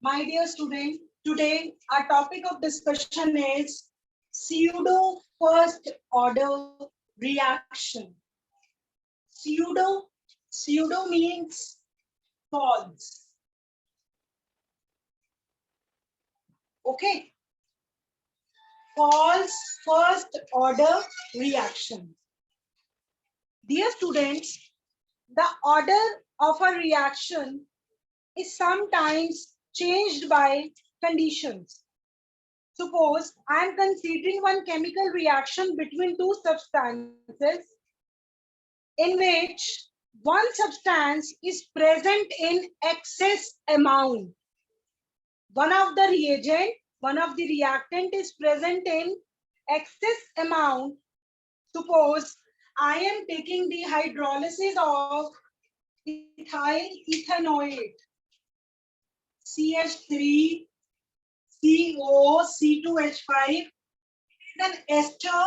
My dear student, today our topic of discussion is pseudo first order reaction. Pseudo, pseudo means false. Okay, false first order reaction. Dear students, the order of a reaction is sometimes changed by conditions. Suppose I am considering one chemical reaction between two substances in which one substance is present in excess amount. One of the reactant is present in excess amount. Suppose I am taking the hydrolysis of ethyl ethanoate, CH3, CO, C2H5, then ester.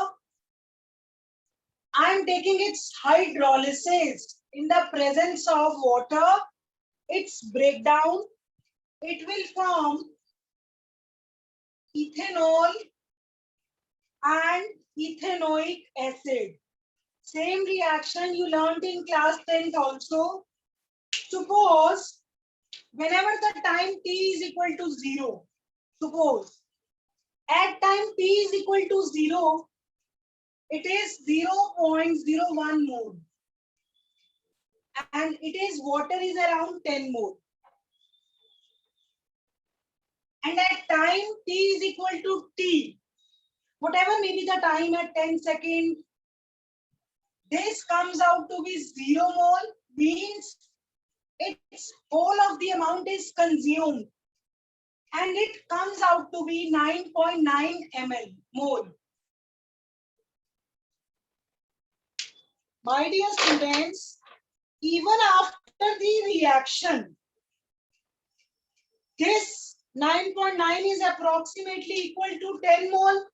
I am taking its hydrolysis in the presence of water, its breakdown, it will form ethanol and ethanoic acid. Same reaction you learned in class 10th also. Suppose whenever the time t is equal to 0, suppose at time t is equal to 0, it is 0.01 mole and it is water is around 10 mole. And at time t is equal to t, whatever may be the time at 10 seconds, this comes out to be 0 mole, means its whole of the amount is consumed and it comes out to be 9.9 ml mole. My dear students, even after the reaction, this 9.9 is approximately equal to 10 mole.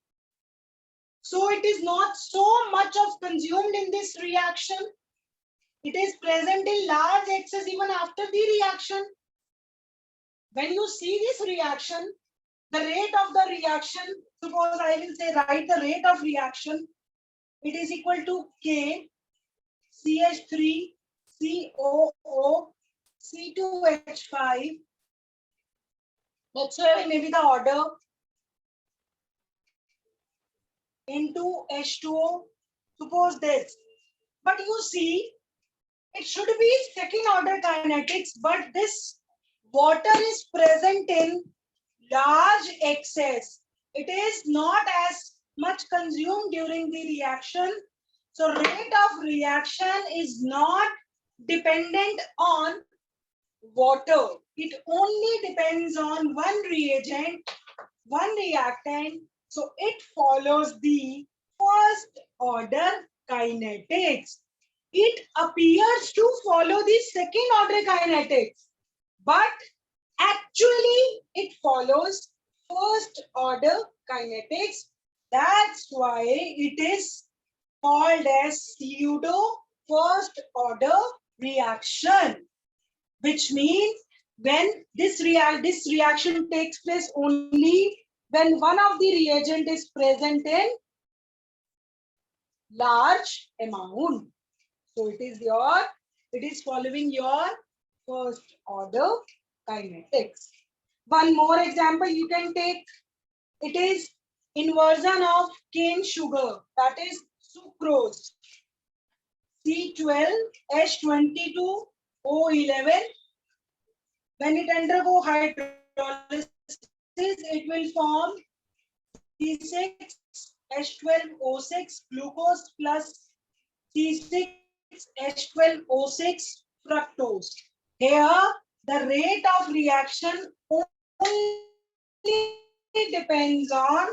So it is not so much of consumed in this reaction. It is present in large excess even after the reaction. When you see this reaction, the rate of the reaction, suppose I will say write the rate of reaction, it is equal to K, CH3, COO, C2H5, whatsoever may be the order, into H2O, suppose this. But you see, it should be second order kinetics, but this water is present in large excess. It is not as much consumed during the reaction. So rate of reaction is not dependent on water. It only depends on one reagent, one reactant. So it follows the first order kinetics. It appears to follow the second order kinetics, but actually it follows first order kinetics. That's why it is called as pseudo first order reaction, which means when this reaction takes place only when one of the reagent is present in large amount. So it is following your first order kinetics. One more example you can take. It is inversion of cane sugar, that is sucrose. C12H22O11. When it undergo hydrolysis, it will form C6H12O6 glucose plus C6H12O6 fructose. Here, the rate of reaction only depends on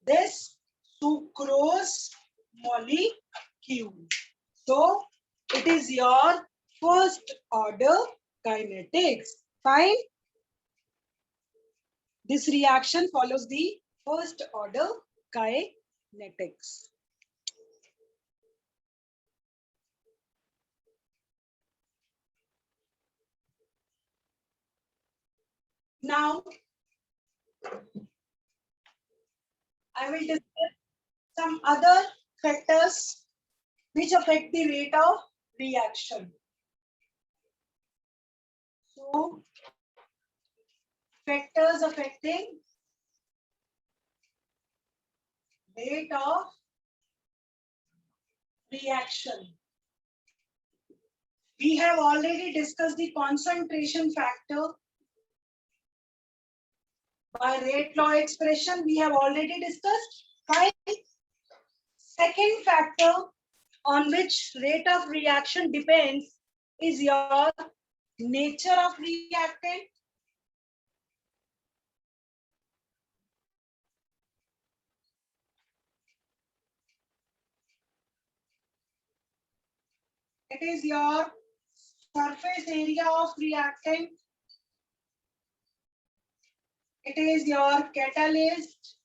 this sucrose molecule. So, it is your first order kinetics. Fine. This reaction follows the first order kinetics. Now, I will discuss some other factors which affect the rate of reaction. So, factors affecting rate of reaction. We have already discussed the concentration factor by rate law expression. We have already discussed. Fine. Second factor on which rate of reaction depends is your nature of reactant. It is your surface area of reactant. It is your catalyst,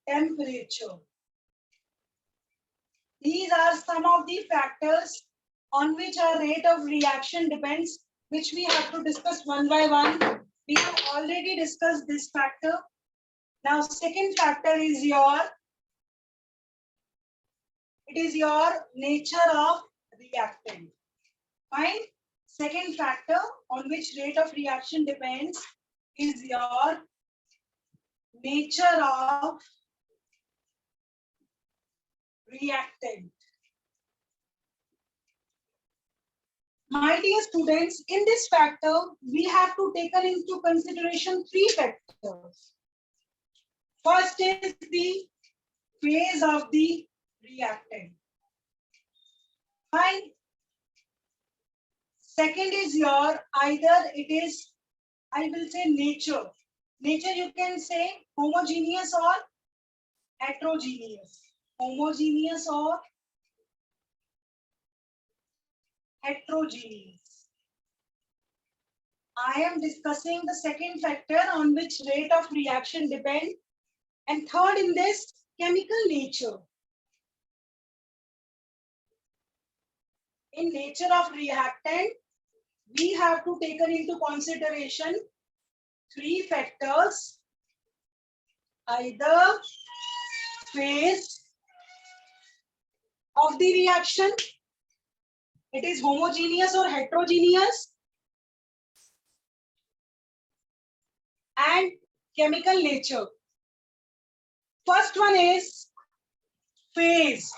temperature. These are some of the factors on which our rate of reaction depends, which we have to discuss one by one. We have already discussed this factor. Now, second factor is it is your nature of reactant. Fine. Second factor on which rate of reaction depends is your nature of reactant. My dear students, in this factor, we have to take into consideration three factors. First is the phase of the reactant. Fine. Second is your either it is, I will say nature. Nature you can say homogeneous or heterogeneous. Homogeneous or heterogeneous. I am discussing the second factor on which rate of reaction depends. And third in this, chemical nature. In nature of reactant, we have to take into consideration three factors. Either phase of the reaction, it is homogeneous or heterogeneous, and chemical nature. First one is phase.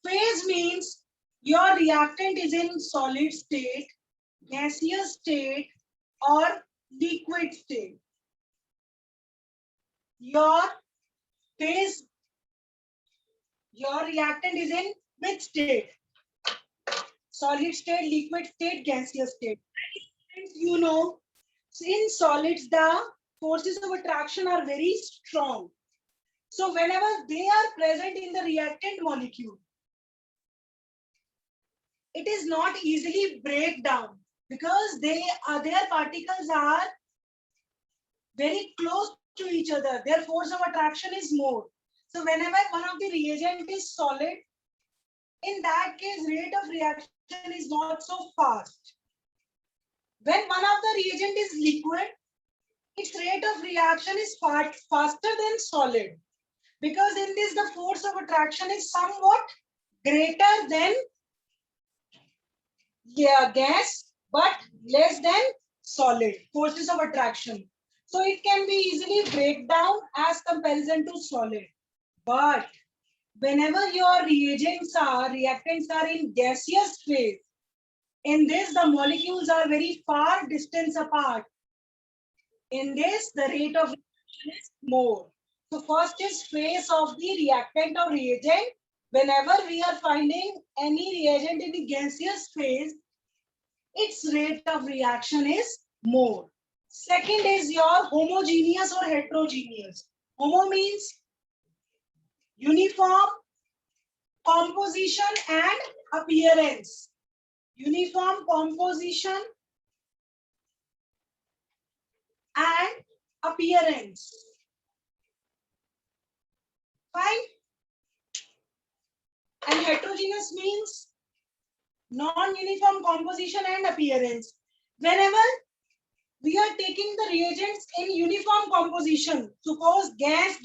Phase means your reactant is in solid state, gaseous state, or liquid state. Your phase, your reactant is in which state? Solid state, liquid state, gaseous state. You know, in solids, the forces of attraction are very strong. So whenever they are present in the reactant molecule, it is not easily break down because their particles are very close to each other. Their force of attraction is more. So whenever one of the reagent is solid, in that case, rate of reaction is not so fast. When one of the reagent is liquid, its rate of reaction is far faster than solid. Because in this, the force of attraction is somewhat greater than gas, but less than solid forces of attraction. So it can be easily break down as comparison to solid. But whenever your reactants are in gaseous phase, in this the molecules are very far distance apart. In this, the rate of reaction is more. So first is phase of the reactant or reagent. Whenever we are finding any reagent in the gaseous phase, its rate of reaction is more. Second is your homogeneous or heterogeneous. Homo means uniform, composition and appearance. Uniform composition and appearance. Fine. And heterogeneous means non-uniform composition and appearance. Whenever we are taking the reagents in uniform composition, suppose gas,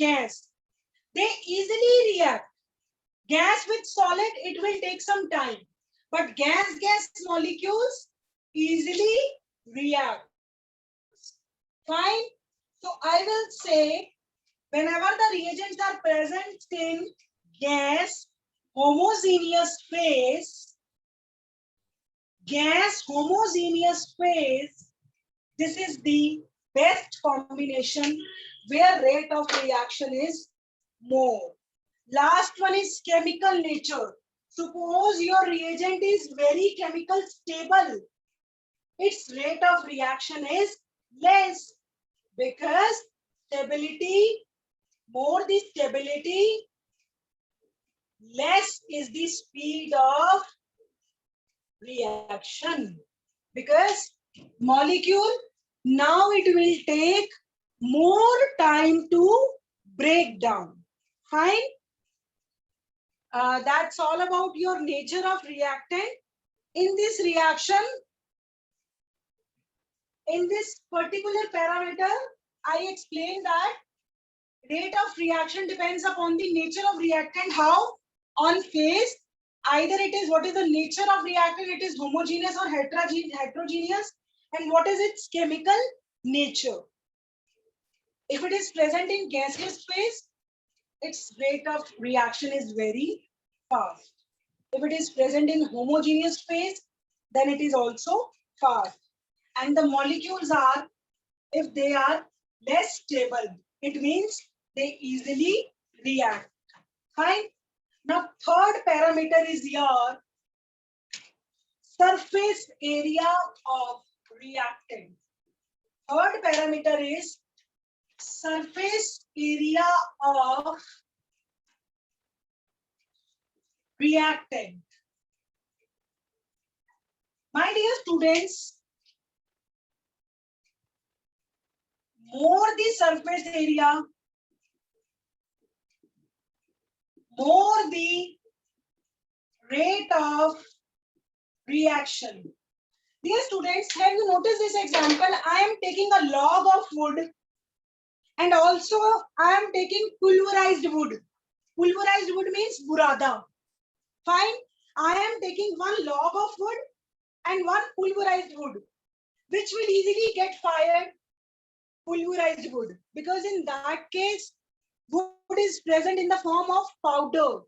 they easily react. Gas with solid, it will take some time. But gas molecules easily react. Fine. So I will say, whenever the reagents are present in gas homogeneous phase, this is the best combination where rate of reaction is more. Last one is chemical nature. Suppose your reagent is very chemical stable. Its rate of reaction is less because stability, more the stability, less is the speed of reaction. Because molecule, now it will take more time to break down. Fine. That's all about your nature of reactant. In this reaction, in this particular parameter, I explained that rate of reaction depends upon the nature of reactant. How? On phase, either it is what is the nature of reactant, it is homogeneous or heterogeneous, and what is its chemical nature. If it is present in gaseous phase, its rate of reaction is very fast. If it is present in homogeneous phase, then it is also fast. And the molecules are, if they are less stable, it means they easily react. Fine. Now, third parameter is your surface area of reactant. Third parameter is surface area of reactant. My dear students, more the surface area, more the rate of reaction. Dear students, have you noticed this example? I am taking a log of wood and also I am taking pulverized wood. Pulverized wood means burada. Fine. I am taking one log of wood and one pulverized wood. Which will easily get fired? Pulverized wood. Because in that case, wood is present in the form of powder.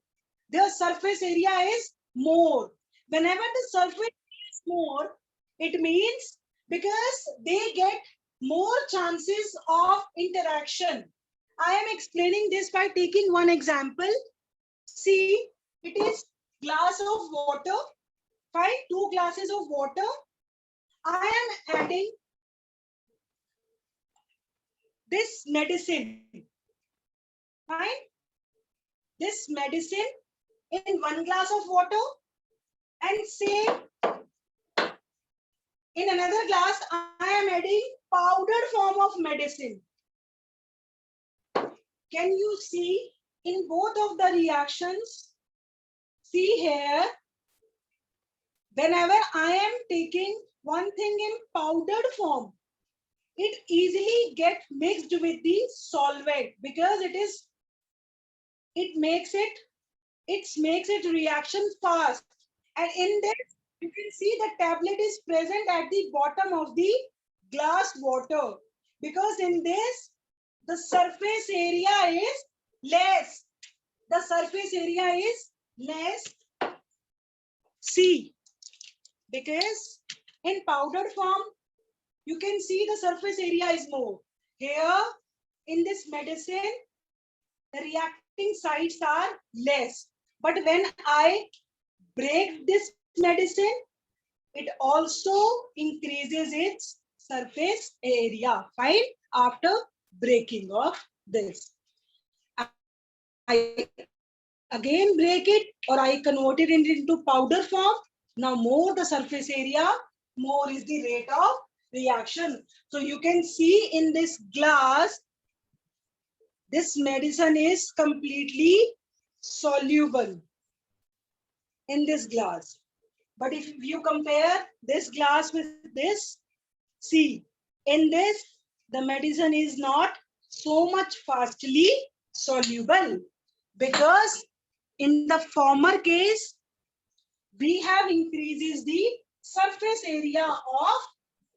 Their surface area is more. Whenever the surface is more, it means because they get more chances of interaction. I am explaining this by taking one example. See, it is glass of water. Fine, 2 glasses of water. I am adding this medicine. Fine. This medicine in 1 glass of water and say in another glass I am adding powdered form of medicine. Can you see in both of the reactions? See here, whenever I am taking one thing in powdered form, it easily gets mixed with the solvent because it makes it reaction fast. And in this, you can see the tablet is present at the bottom of the glass water because in this, the surface area is less. The surface area is less. C. Because in powdered form, you can see the surface area is more. Here, in this medicine, the reacting sites are less. But when I break this medicine, it also increases its surface area. Fine. After breaking of this, I again break it or I convert it into powder form. Now more the surface area, more is the rate of reaction. So you can see in this glass, this medicine is completely soluble in this glass. But if you compare this glass with this, See, in this, the medicine is not so much fastly soluble because in the former case, we have increases the surface area of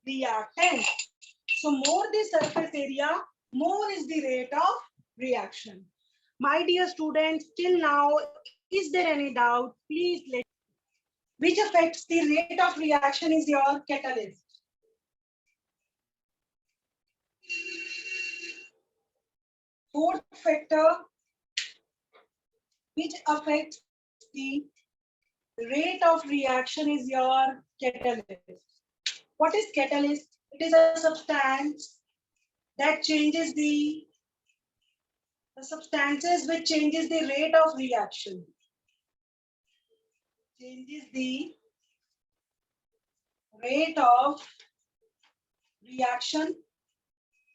reactant. So more the surface area, more is the rate of reaction. My dear students, till now, is there any doubt? Please let. Which affects the rate of reaction is your catalyst. Fourth factor which affects the rate of reaction is your catalyst. What is catalyst? It is a substance that changes the substances which changes the rate of reaction. Changes the rate of reaction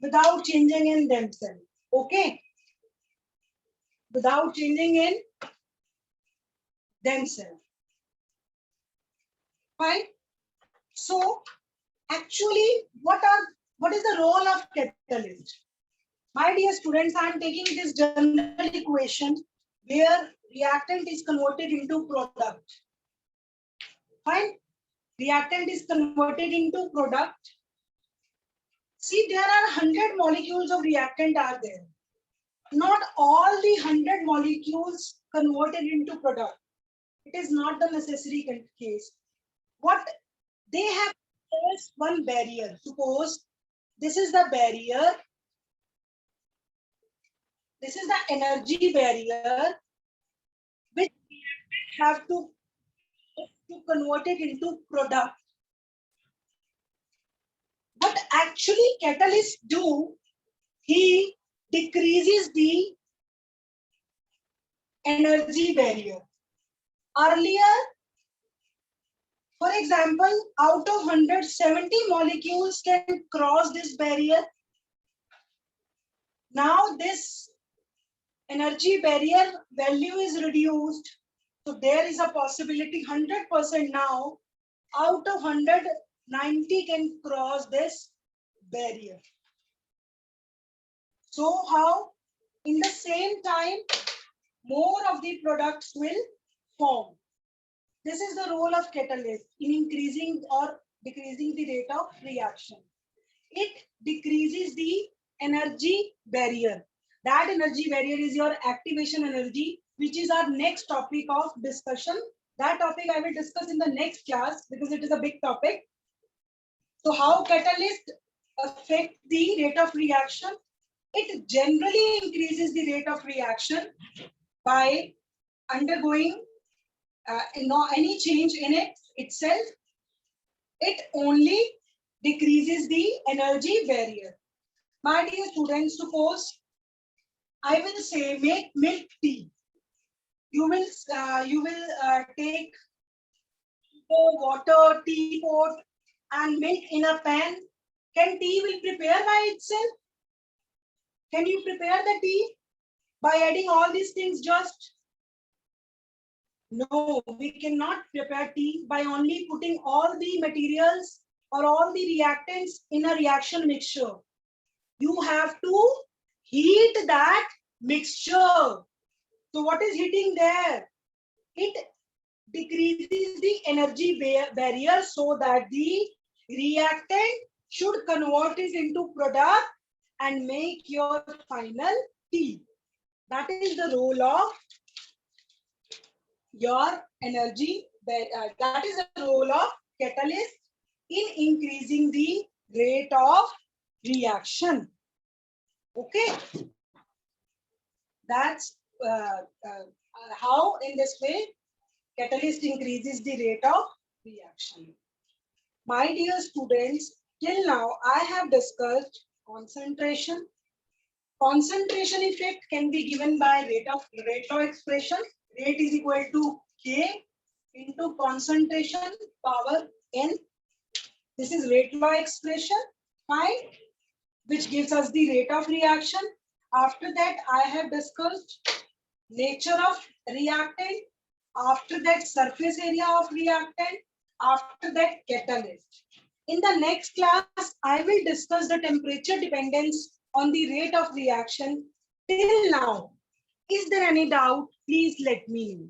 without changing in themselves. Okay? Without changing in themselves. Fine? So, actually, what is the role of catalyst? My dear students, I am taking this general equation where reactant is converted into product. Fine? Reactant is converted into product. See, there are 100 molecules of reactant are there. Not all the 100 molecules converted into product. It is not the necessary case. What they have is one barrier. Suppose this is the barrier. This is the energy barrier which have to convert it into product. What actually catalysts do, he decreases the energy barrier. Earlier, for example, out of 170 molecules can cross this barrier. Now this energy barrier value is reduced. So there is a possibility 100% now out of 190 can cross this barrier. So how? In the same time, more of the products will form. This is the role of catalyst in increasing or decreasing the rate of reaction. It decreases the energy barrier. That energy barrier is your activation energy, which is our next topic of discussion. That topic I will discuss in the next class because it is a big topic. So how catalyst affect the rate of reaction? It generally increases the rate of reaction by undergoing any change in it itself. It only decreases the energy barrier. My dear students, suppose I will say make milk tea. You will take water, teapot, and milk in a pan. Can tea will prepare by itself? Can you prepare the tea by adding all these things just? No, we cannot prepare tea by only putting all the materials or all the reactants in a reaction mixture. You have to heat that mixture. So what is heating there? It decreases the energy barrier so that the reactant should convert it into product and make your final tea. That is the role of your energy, that is the role of catalyst in increasing the rate of reaction. Okay, that's how in this way catalyst increases the rate of reaction. My dear students, till now I have discussed concentration. Concentration effect can be given by rate law expression. Rate is equal to K into concentration power N. This is rate law expression, fine, which gives us the rate of reaction. After that, I have discussed nature of reactant. After that, surface area of reactant. After that, catalyst. In the next class, I will discuss the temperature dependence on the rate of reaction. Till now, is there any doubt? Please let me know.